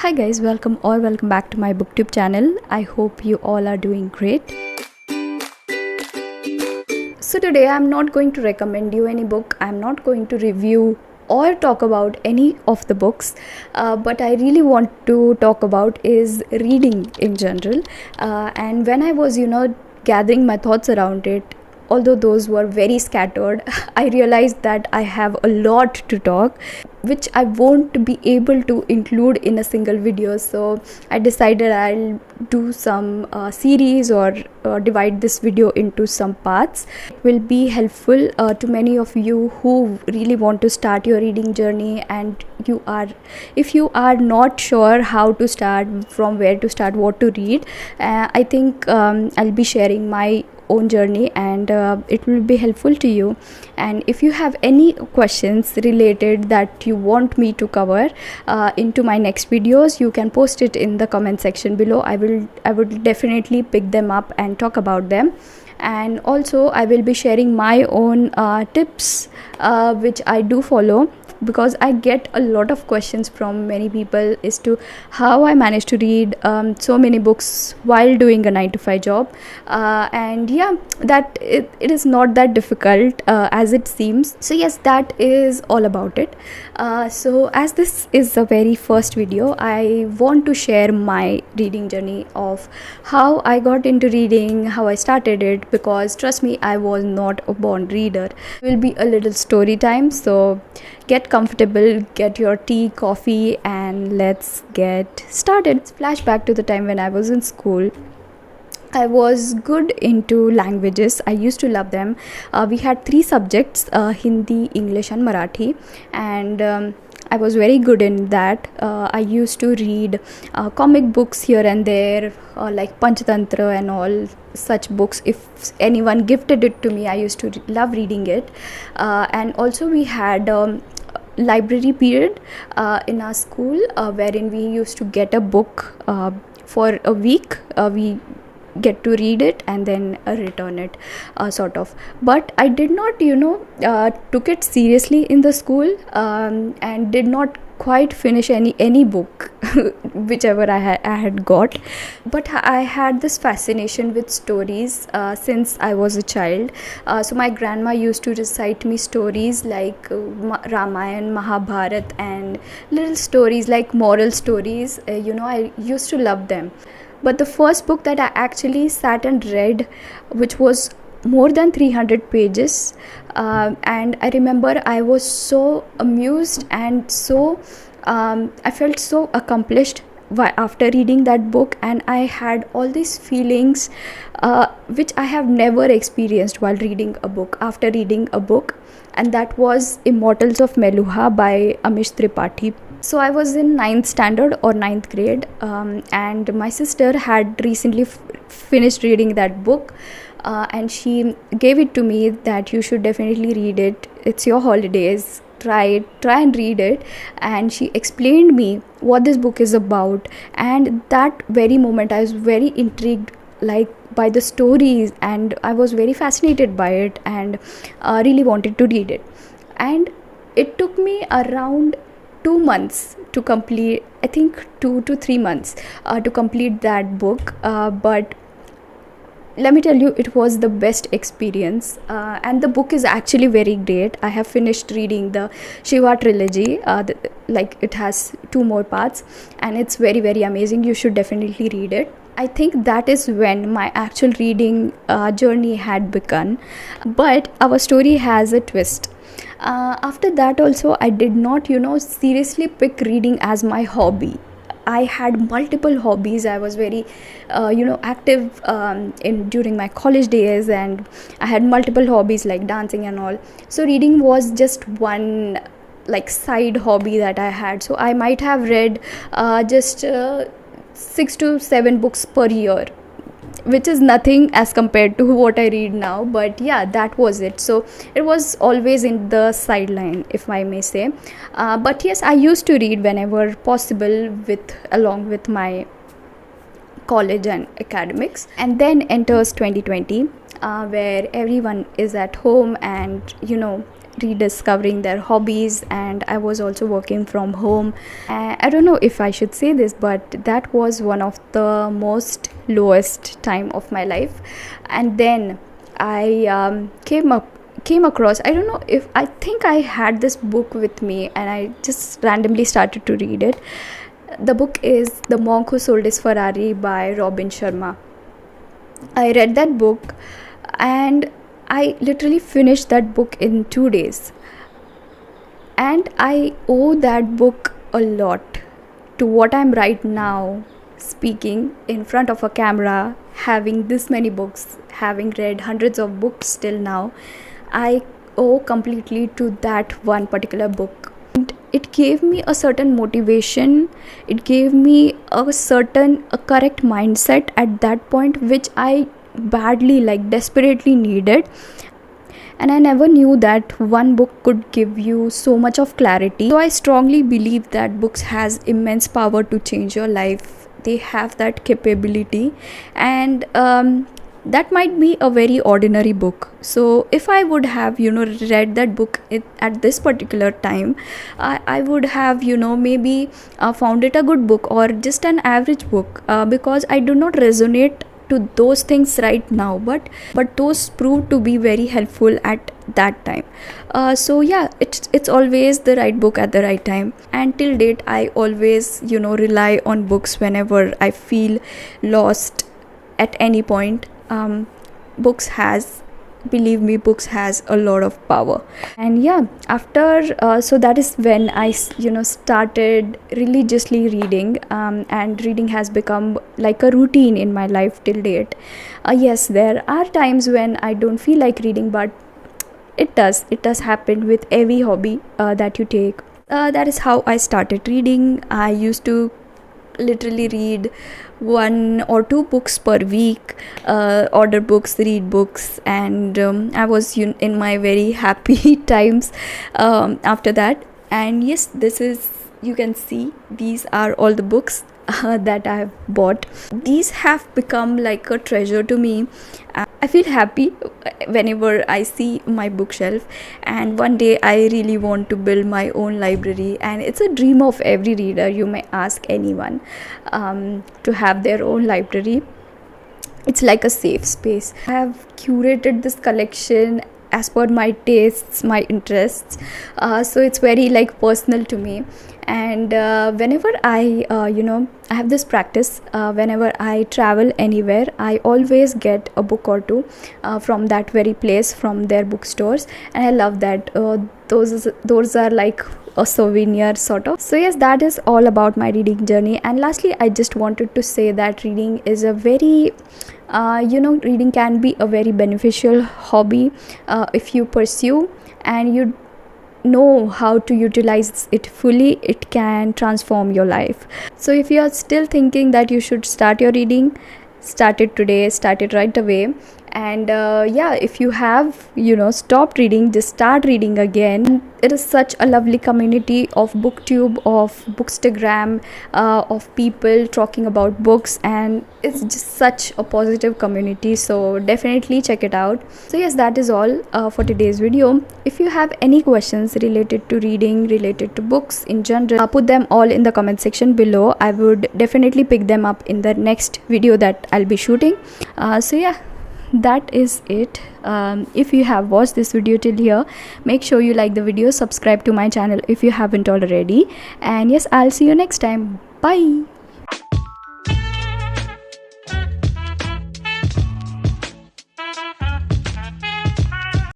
Hi guys, welcome back to my booktube channel. I hope you all are doing great. So today I'm not going to recommend you any book. I'm not going to review or talk about any of the books, but I really want to talk about is reading in general. And when I was gathering my thoughts around it, although those were very scattered, I realized that I have a lot to talk, which I won't be able to include in a single video. So I decided I'll do some series or divide this video into some parts. It will be helpful to many of you who really want to start your reading journey, and if you are not sure how to start, from where to start, what to read. I think I'll be sharing my own journey, and it will be helpful to you. And if you have any questions related that you want me to cover into my next videos, you can post it in the comment section below. I would definitely pick them up and talk about them. And also I will be sharing my own tips which I do follow, because I get a lot of questions from many people as to how I managed to read so many books while doing a 9 to 5 job. And yeah, that it is not that difficult as it seems. So yes, that is all about it. So as this is the very first video, I want to share my reading journey of how I got into reading, how I started it, because trust me, I was not a born reader. It will be a little story time, so get comfortable, get your tea, coffee, and let's get started. Flashback to the time when I was in school. I was good into languages. I used to love them. We had 3 subjects: Hindi, English, and Marathi, and I was very good in that. I used to read comic books here and there, like Panchatantra and all such books. If anyone gifted it to me, I used to love reading it. And also we had library period in our school, wherein we used to get a book for a week. We get to read it and then return it, sort of. But I did not took it seriously in the school, and did not quite finish any book whichever I had got. But I had this fascination with stories since I was a child. So my grandma used to recite me stories like Ramayana, Mahabharat, and little stories like moral stories. I used to love them. But the first book that I actually sat and read, which was more than 300 pages, and I remember I was so amused and I felt so accomplished after reading that book, and I had all these feelings which I have never experienced while reading a book, after reading a book, and that was Immortals of Meluha by Amish Tripathi. So I was in 9th standard or 9th grade, and my sister had recently finished reading that book, and she gave it to me that you should definitely read it. It's your holidays. Try and read it. And she explained me what this book is about, and that very moment I was very intrigued, like, by the stories, and I was very fascinated by it, and really wanted to read it. And it took me around 2 months to complete, I think 2 to 3 months to complete that book, but let me tell you, it was the best experience. And the book is actually very great. I have finished reading the Shiva trilogy, like it has 2 more parts, and it's very, very amazing. You should definitely read it. I think that is when my actual reading journey had begun. But our story has a twist. After that also, I did not seriously pick reading as my hobby. I had multiple hobbies. I was very active in during my college days, and I had multiple hobbies like dancing and all. So reading was just one, like, side hobby that I had. So I might have read just 6 to 7 books per year, which is nothing as compared to what I read now. But yeah, that was it. So it was always in the sideline, if I may say. But yes, I used to read whenever possible, along with my college and academics. And then enters 2020, where everyone is at home, and rediscovering their hobbies, and I was also working from home. I don't know if I should say this, but that was one of the most lowest time of my life. And then I came across, I don't know, if I think I had this book with me and I just randomly started to read it. The book is The Monk Who Sold His Ferrari by Robin Sharma. I read that book and I literally finished that book in 2 days, and I owe that book a lot to what I'm right now, speaking in front of a camera, having this many books, having read hundreds of books till now. I owe completely to that one particular book. And it gave me a certain motivation, it gave me a correct mindset at that point, which I badly, like desperately needed. And I never knew that one book could give you so much of clarity. So I strongly believe that books has immense power to change your life. They have that capability, and that might be a very ordinary book. So if I would have read that book at this particular time, I would have maybe found it a good book or just an average book, because I do not resonate to those things right now, but those proved to be very helpful at that time. So yeah, it's always the right book at the right time. And till date I always rely on books whenever I feel lost at any point. Books has a lot of power. And yeah, after so that is when I started religiously reading, and reading has become like a routine in my life till date. Yes, there are times when I don't feel like reading, but it does happen with every hobby that you take. That is how I started reading. I used to literally read 1 or 2 books per week, order books, read books, and I was in my very happy times after that. And yes, this is, you can see, these are all the books that I have bought. These have become like a treasure to me. I feel happy whenever I see my bookshelf, and one day I really want to build my own library, and it's a dream of every reader. You may ask anyone to have their own library. It's like a safe space. I have curated this collection as per my tastes, my interests, so it's very like personal to me. And whenever I I have this practice, whenever I travel anywhere, I always get a book or two from that very place, from their bookstores, and I love that. Those are like a souvenir sort of. So yes, that is all about my reading journey. And lastly, I just wanted to say that reading is a very reading can be a very beneficial hobby if you pursue and you know how to utilize it fully. It can transform your life. So if you are still thinking that you should start your reading, start it today, start it right away. And yeah, if you have stopped reading, just start reading again. It is such a lovely community of booktube, of bookstagram, of people talking about books, and it's just such a positive community. So definitely check it out. So yes, that is all for today's video. If you have any questions related to reading, related to books in general, put them all in the comment section below. I would definitely pick them up in the next video that I'll be shooting. So yeah, that is it. If you have watched this video till here, make sure you like the video, subscribe to my channel if you haven't already, and yes, I'll see you next time. Bye.